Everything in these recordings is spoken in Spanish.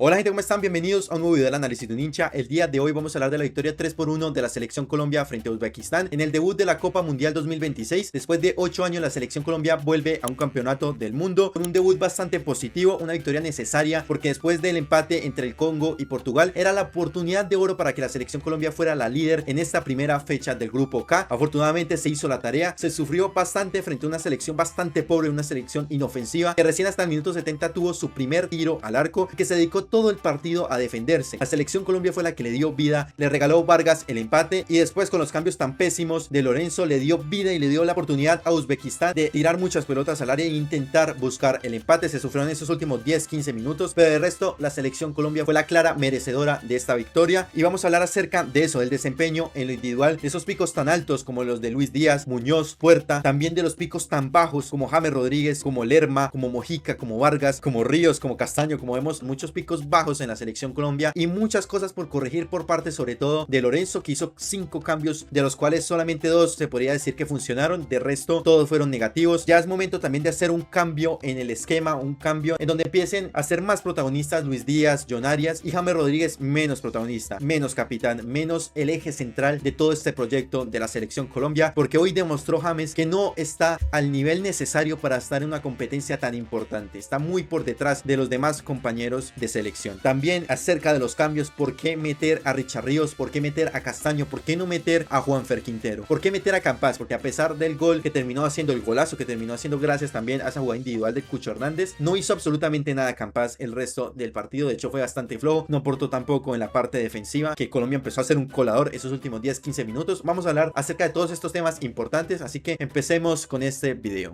Hola gente, ¿cómo están? Bienvenidos a un nuevo video del análisis de un hincha. El día de hoy vamos a hablar de la victoria 3-1 de la selección Colombia frente a Uzbekistán en el debut de la Copa Mundial 2026. Después de 8 años la selección Colombia vuelve a un campeonato del mundo con un debut bastante positivo, una victoria necesaria porque después del empate entre el Congo y Portugal era la oportunidad de oro para que la selección Colombia fuera la líder en esta primera fecha del grupo K. Afortunadamente se hizo la tarea, se sufrió bastante frente a una selección bastante pobre, una selección inofensiva que recién hasta el minuto 70 tuvo su primer tiro al arco y que se dedicó todo el partido a defenderse. La selección Colombia fue la que le dio vida, le regaló Vargas el empate y después con los cambios tan pésimos de Lorenzo le dio vida y le dio la oportunidad a Uzbekistán de tirar muchas pelotas al área e intentar buscar el empate. Se sufrieron esos últimos 10-15 minutos, pero de resto la selección Colombia fue la clara merecedora de esta victoria y vamos a hablar acerca de eso, del desempeño en lo individual, de esos picos tan altos como los de Luis Díaz, Muñoz, Puerta, también de los picos tan bajos como James Rodríguez, como Lerma, como Mojica, como Vargas, como Ríos, como Castaño. Como vemos, muchos picos bajos en la selección Colombia y muchas cosas por corregir por parte sobre todo de Lorenzo, que hizo 5 cambios de los cuales solamente 2 se podría decir que funcionaron, de resto todos fueron negativos. Ya es momento también de hacer un cambio en el esquema, un cambio en donde empiecen a ser más protagonistas Luis Díaz, John Arias y James Rodríguez menos protagonista, menos capitán, menos el eje central de todo este proyecto de la selección Colombia, porque hoy demostró James que no está al nivel necesario para estar en una competencia tan importante, está muy por detrás de los demás compañeros de selección. También acerca de los cambios, ¿por qué meter a Richard Ríos? ¿Por qué meter a Castaño? ¿Por qué no meter a Juanfer Quintero? ¿Por qué meter a Campas? Porque a pesar del gol que terminó haciendo, el golazo que terminó haciendo gracias también a esa jugada individual de Cucho Hernández, no hizo absolutamente nada Campas el resto del partido. De hecho fue bastante flojo, no aportó tampoco en la parte defensiva, que Colombia empezó a ser un colador esos últimos 10-15 minutos. Vamos a hablar acerca de todos estos temas importantes, así que empecemos con este video.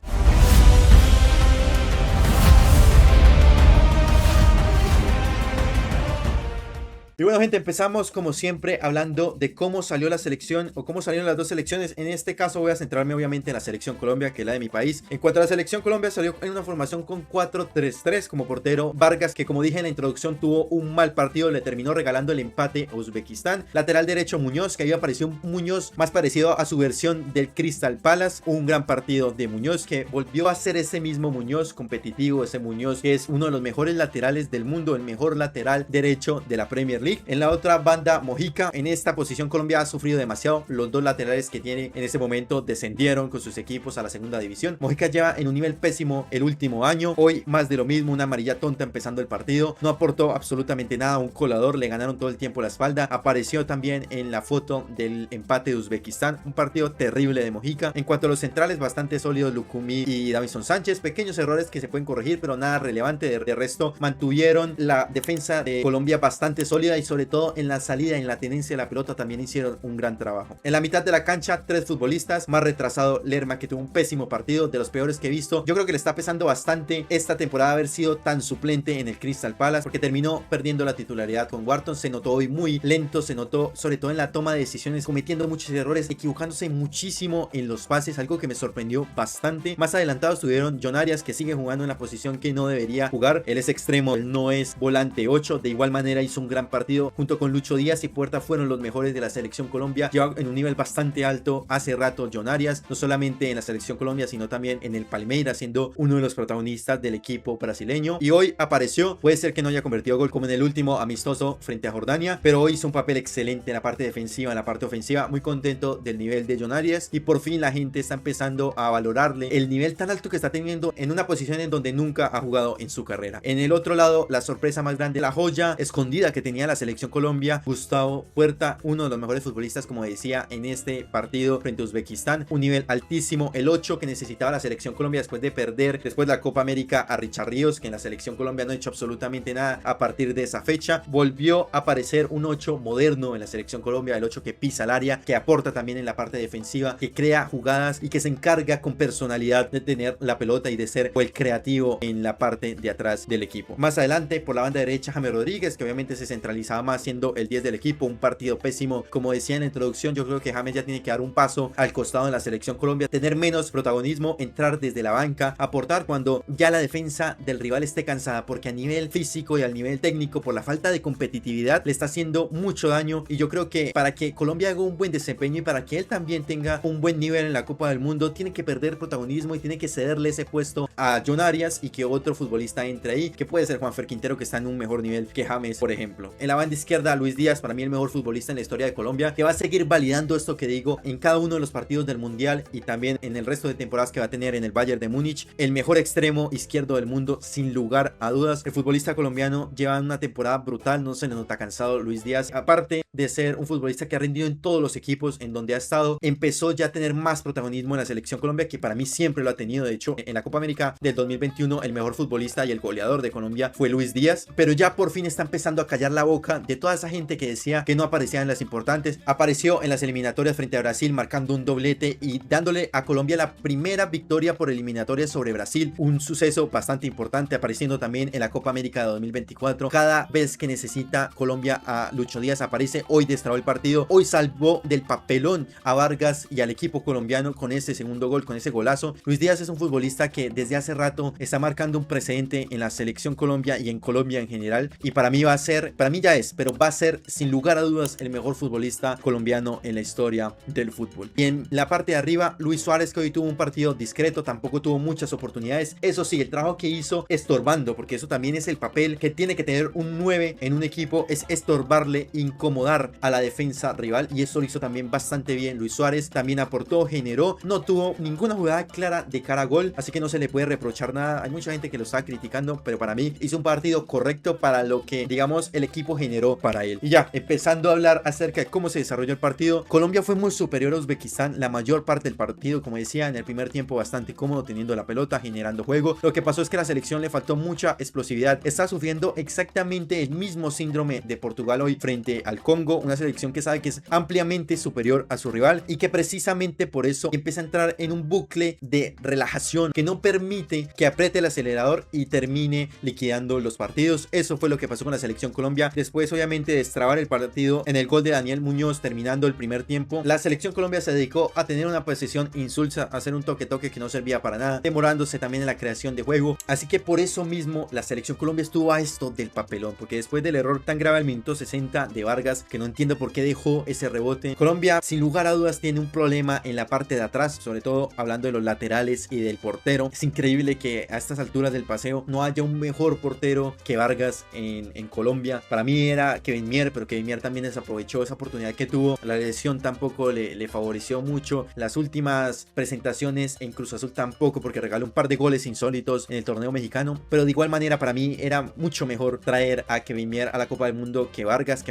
Y bueno gente, empezamos como siempre hablando de cómo salió la selección o cómo salieron las dos selecciones. En este caso voy a centrarme obviamente en la selección Colombia, que es la de mi país. En cuanto a la selección Colombia, salió en una formación con 4-3-3 como portero Vargas, que como dije en la introducción tuvo un mal partido, le terminó regalando el empate a Uzbekistán. Lateral derecho Muñoz, que había aparecido un Muñoz más parecido a su versión del Crystal Palace. Un gran partido de Muñoz, que volvió a ser ese mismo Muñoz competitivo, ese Muñoz que es uno de los mejores laterales del mundo, el mejor lateral derecho de la Premier League. En la otra banda Mojica. En esta posición Colombia ha sufrido demasiado, los dos laterales que tiene en ese momento descendieron con sus equipos a la segunda división. Mojica lleva en un nivel pésimo el último año, hoy más de lo mismo, una amarilla tonta empezando el partido, no aportó absolutamente nada, un colador, le ganaron todo el tiempo la espalda. Apareció también en la foto del empate de Uzbekistán, un partido terrible de Mojica. En cuanto a los centrales, bastante sólidos Lucumí y Davinson Sánchez, pequeños errores que se pueden corregir pero nada relevante. De resto mantuvieron la defensa de Colombia bastante sólida y sobre todo en la salida, en la tenencia de la pelota también hicieron un gran trabajo. En la mitad de la cancha 3 futbolistas, más retrasado Lerma, que tuvo un pésimo partido, de los peores que he visto. Yo creo que le está pesando bastante esta temporada haber sido tan suplente en el Crystal Palace, porque terminó perdiendo la titularidad con Wharton. Se notó hoy muy lento, se notó sobre todo en la toma de decisiones, cometiendo muchos errores, equivocándose muchísimo en los pases, algo que me sorprendió bastante. Más adelantado estuvieron John Arias, que sigue jugando en la posición que no debería jugar, él es extremo, él no es volante 8, de igual manera hizo un gran partido. Junto con Lucho Díaz y Puerta fueron los mejores de la selección Colombia. Lleva en un nivel bastante alto hace rato John Arias, no solamente en la selección Colombia sino también en el Palmeiras, siendo uno de los protagonistas del equipo brasileño, y hoy apareció. Puede ser que no haya convertido gol como en el último amistoso frente a Jordania, pero hoy hizo un papel excelente en la parte defensiva, en la parte ofensiva. Muy contento del nivel de John Arias y por fin la gente está empezando a valorarle el nivel tan alto que está teniendo en una posición en donde nunca ha jugado en su carrera. En el otro lado, la sorpresa más grande, la joya escondida que tenía la selección Colombia, Gustavo Puerta, uno de los mejores futbolistas como decía en este partido frente a Uzbekistán, un nivel altísimo, el 8 que necesitaba la selección Colombia después de perder después de la Copa América a Richard Ríos, que en la selección Colombia no ha hecho absolutamente nada a partir de esa fecha. Volvió a aparecer un 8 moderno en la selección Colombia, el 8 que pisa el área, que aporta también en la parte defensiva, que crea jugadas y que se encarga con personalidad de tener la pelota y de ser el creativo en la parte de atrás del equipo. Más adelante por la banda derecha James Rodríguez, que obviamente se centraliza profesionalizaba más siendo el 10 del equipo. Un partido pésimo, como decía en la introducción. Yo creo que James ya tiene que dar un paso al costado en la selección Colombia, tener menos protagonismo, entrar desde la banca, aportar cuando ya la defensa del rival esté cansada, porque a nivel físico y al nivel técnico, por la falta de competitividad, le está haciendo mucho daño. Y yo creo que para que Colombia haga un buen desempeño y para que él también tenga un buen nivel en la Copa del Mundo, tiene que perder protagonismo y tiene que cederle ese puesto a John Arias y que otro futbolista entre ahí, que puede ser Juanfer Quintero, que está en un mejor nivel que James, por ejemplo. En la banda izquierda, Luis Díaz, para mí el mejor futbolista en la historia de Colombia, que va a seguir validando esto que digo en cada uno de los partidos del Mundial y también en el resto de temporadas que va a tener en el Bayern de Múnich. El mejor extremo izquierdo del mundo, sin lugar a dudas. El futbolista colombiano lleva una temporada brutal, no se le nota cansado Luis Díaz, aparte de ser un futbolista que ha rendido en todos los equipos en donde ha estado. Empezó ya a tener más protagonismo en la selección Colombia, que para mí siempre lo ha tenido. De hecho, en la Copa América del 2021 el mejor futbolista y el goleador de Colombia fue Luis Díaz, pero ya por fin está empezando a callar la boca de toda esa gente que decía que no aparecía en las importantes. Apareció en las eliminatorias frente a Brasil marcando un doblete y dándole a Colombia la primera victoria por eliminatorias sobre Brasil, un suceso bastante importante, apareciendo también en la Copa América de 2024. Cada vez que necesita Colombia a Lucho Díaz aparece. Hoy destrabó el partido, hoy salvó del papelón a Vargas y al equipo colombiano con ese segundo gol, con ese golazo. Luis Díaz es un futbolista que desde hace rato está marcando un precedente en la selección Colombia y en Colombia en general, y para mí va a ser, para mí ya es, pero va a ser sin lugar a dudas el mejor futbolista colombiano en la historia del fútbol. Y en la parte de arriba, Luis Suárez, que hoy tuvo un partido discreto, tampoco tuvo muchas oportunidades. Eso sí, el trabajo que hizo estorbando, porque eso también es el papel que tiene que tener un 9 en un equipo, es estorbarle, incomodar a la defensa rival, y eso lo hizo también bastante bien Luis Suárez. También aportó, generó, no tuvo ninguna jugada clara de cara a gol, así que no se le puede reprochar nada. Hay mucha gente que lo está criticando, pero para mí hizo un partido correcto para lo que, digamos, el equipo generó para él. Y ya, empezando a hablar acerca de cómo se desarrolló el partido, Colombia fue muy superior a Uzbekistán la mayor parte del partido, como decía, en el primer tiempo bastante cómodo teniendo la pelota, generando juego. Lo que pasó es que a la selección le faltó mucha explosividad, está sufriendo exactamente el mismo síndrome de Portugal hoy frente al Congo, una selección que sabe que es ampliamente superior a su rival y que precisamente por eso empieza a entrar en un bucle de relajación que no permite que apriete el acelerador y termine liquidando los partidos. Eso fue lo que pasó con la selección Colombia. Después, obviamente, de destrabar el partido en el gol de Daniel Muñoz terminando el primer tiempo, la selección Colombia se dedicó a tener una posesión insulsa, a hacer un toque-toque que no servía para nada, demorándose también en la creación de juego. Así que por eso mismo la selección Colombia estuvo a esto del papelón, porque después del error tan grave al minuto 60 de Vargas, que no entiendo por qué dejó ese rebote, Colombia sin lugar a dudas tiene un problema en la parte de atrás, sobre todo hablando de los laterales y del portero. Es increíble que a estas alturas del paseo no haya un mejor portero que Vargas en Colombia. Para mí era Kevin Mier, pero Kevin Mier también desaprovechó esa oportunidad que tuvo. La lesión tampoco le favoreció mucho. Las últimas presentaciones en Cruz Azul tampoco, porque regaló un par de goles insólitos en el torneo mexicano, pero de igual manera para mí era mucho mejor traer a Kevin Mier a la Copa del Mundo que Vargas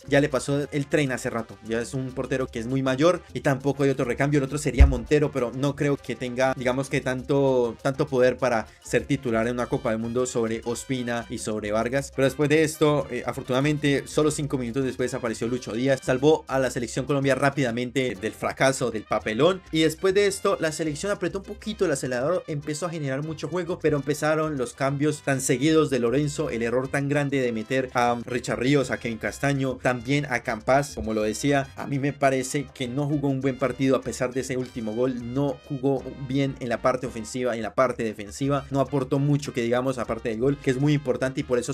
ya le pasó el tren hace rato. Ya es un portero que es muy mayor y tampoco hay otro recambio. El otro sería Montero, pero no creo que tenga, digamos, que tanto poder para ser titular en una Copa del Mundo sobre Ospina y sobre Vargas. Pero después de esto, afortunadamente, solo 5 minutos después apareció Lucho Díaz, salvó a la selección Colombia rápidamente del fracaso, del papelón. Y después de esto, la selección apretó un poquito el acelerador, empezó a generar mucho juego, pero empezaron los cambios tan seguidos de Lorenzo, el error tan grande de meter a Richard Ríos, a Kevin Castaño, también a Campas. Como lo decía, a mí me parece que no jugó un buen partido a pesar de ese último gol, no jugó bien en la parte ofensiva y en la parte defensiva, no aportó mucho que digamos aparte del gol, que es muy importante, y por eso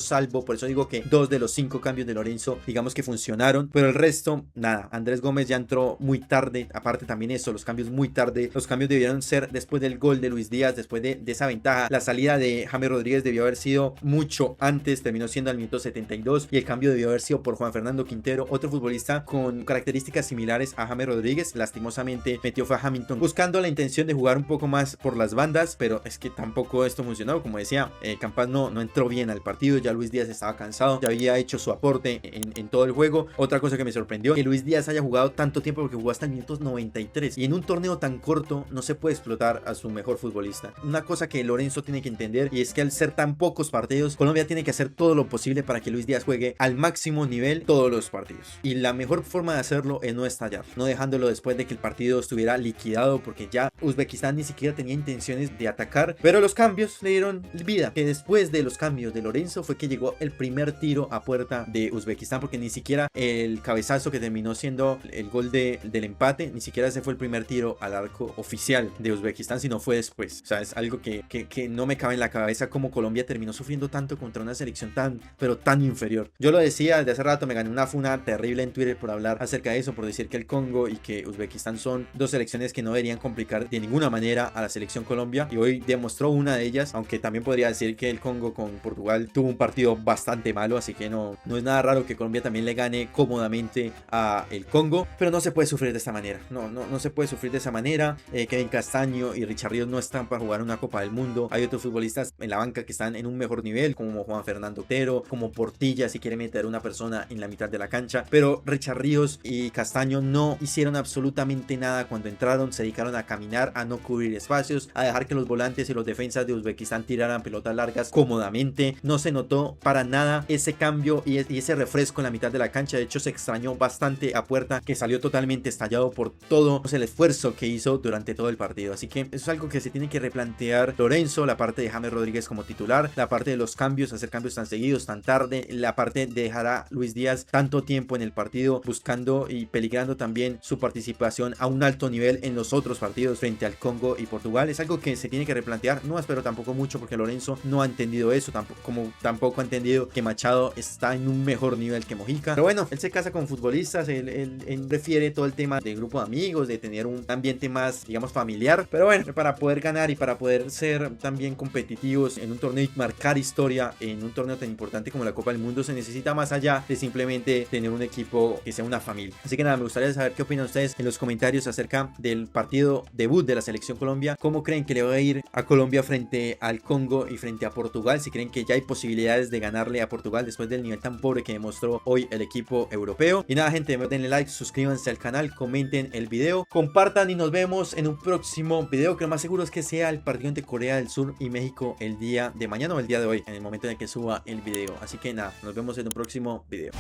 digo que 2 de los 5 cambios de Lorenzo digamos que funcionaron, pero el resto nada. Andrés Gómez ya entró muy tarde, aparte también eso, los cambios muy tarde, los cambios debieron ser después del gol de Luis Díaz, después de esa ventaja. La salida de James Rodríguez debió haber sido mucho antes, terminó siendo al minuto 72, y el cambio debió haber sido por Juan Fernando Quintero, otro futbolista con características similares a James Rodríguez. Lastimosamente metió fue a Hamilton buscando la intención de jugar un poco más por las bandas, pero es que tampoco esto funcionó. Como decía, Campas no entró bien al partido, ya Luis Díaz estaba cansado, ya había hecho su aporte en todo el juego. Otra cosa que me sorprendió, que Luis Díaz haya jugado tanto tiempo, porque jugó hasta el minuto 93, y en un torneo tan corto no se puede explotar a su mejor futbolista. Una cosa que Lorenzo tiene que entender, y es que al ser tan pocos partidos, Colombia tiene que hacer todo lo posible para que Luis Díaz juegue al máximo nivel todos los partidos. partidos. Y la mejor forma de hacerlo es no estallar, no dejándolo después de que el partido estuviera liquidado, porque ya Uzbekistán ni siquiera tenía intenciones de atacar, pero los cambios le dieron vida. Que después de los cambios de Lorenzo fue que llegó el primer tiro a puerta de Uzbekistán, porque ni siquiera el cabezazo que terminó siendo el gol del empate, ni siquiera ese fue el primer tiro al arco oficial de Uzbekistán, sino fue después. O sea, es algo que no me cabe en la cabeza, como Colombia terminó sufriendo tanto contra una selección pero tan inferior. Yo lo decía desde hace rato, me gané una funa terrible en Twitter por hablar acerca de eso, por decir que el Congo y que Uzbekistán son dos selecciones que no deberían complicar de ninguna manera a la selección Colombia, y hoy demostró una de ellas, aunque también podría decir que el Congo con Portugal tuvo un partido bastante malo, así que no es nada raro que Colombia también le gane cómodamente a el Congo, pero no se puede sufrir de esta manera, no se puede sufrir de esa manera. Kevin Castaño y Richard Ríos no están para jugar una Copa del Mundo, hay otros futbolistas en la banca que están en un mejor nivel, como Juan Fernando Otero, como Portilla si quiere meter una persona en la mitad de la cancha, pero Richard Ríos y Castaño no hicieron absolutamente nada cuando entraron, se dedicaron a caminar, a no cubrir espacios, a dejar que los volantes y los defensas de Uzbekistán tiraran pelotas largas cómodamente. No se notó para nada ese cambio y ese refresco en la mitad de la cancha. De hecho, se extrañó bastante a Puerta, que salió totalmente estallado por todo el esfuerzo que hizo durante todo el partido. Así que eso es algo que se tiene que replantear Lorenzo, la parte de James Rodríguez como titular, la parte de los cambios, hacer cambios tan seguidos, tan tarde, la parte de dejar a Luis Díaz tanto tiempo en el partido, buscando y peligrando también su participación a un alto nivel en los otros partidos frente al Congo y Portugal. Es algo que se tiene que replantear. No espero tampoco mucho, porque Lorenzo no ha entendido eso, tampoco ha entendido que Machado está en un mejor nivel que Mojica. Pero bueno, él se casa con futbolistas, él prefiere todo el tema de grupo de amigos, de tener un ambiente más, digamos, familiar. Pero bueno, para poder ganar y para poder ser también competitivos en un torneo y marcar historia en un torneo tan importante como la Copa del Mundo, se necesita más allá de simplemente tener un equipo que sea una familia. Así que nada, me gustaría saber qué opinan ustedes en los comentarios acerca del partido debut de la selección Colombia. ¿Cómo creen que le va a ir a Colombia frente al Congo y frente a Portugal? Si creen que ya hay posibilidades de ganarle a Portugal después del nivel tan pobre que demostró hoy el equipo europeo. Y nada, gente, denle like, suscríbanse al canal, comenten el video, compartan y nos vemos en un próximo video, que lo más seguro es que sea el partido entre Corea del Sur y México el día de mañana o el día de hoy, en el momento en el que suba el video. Así que nada, nos vemos en un próximo video.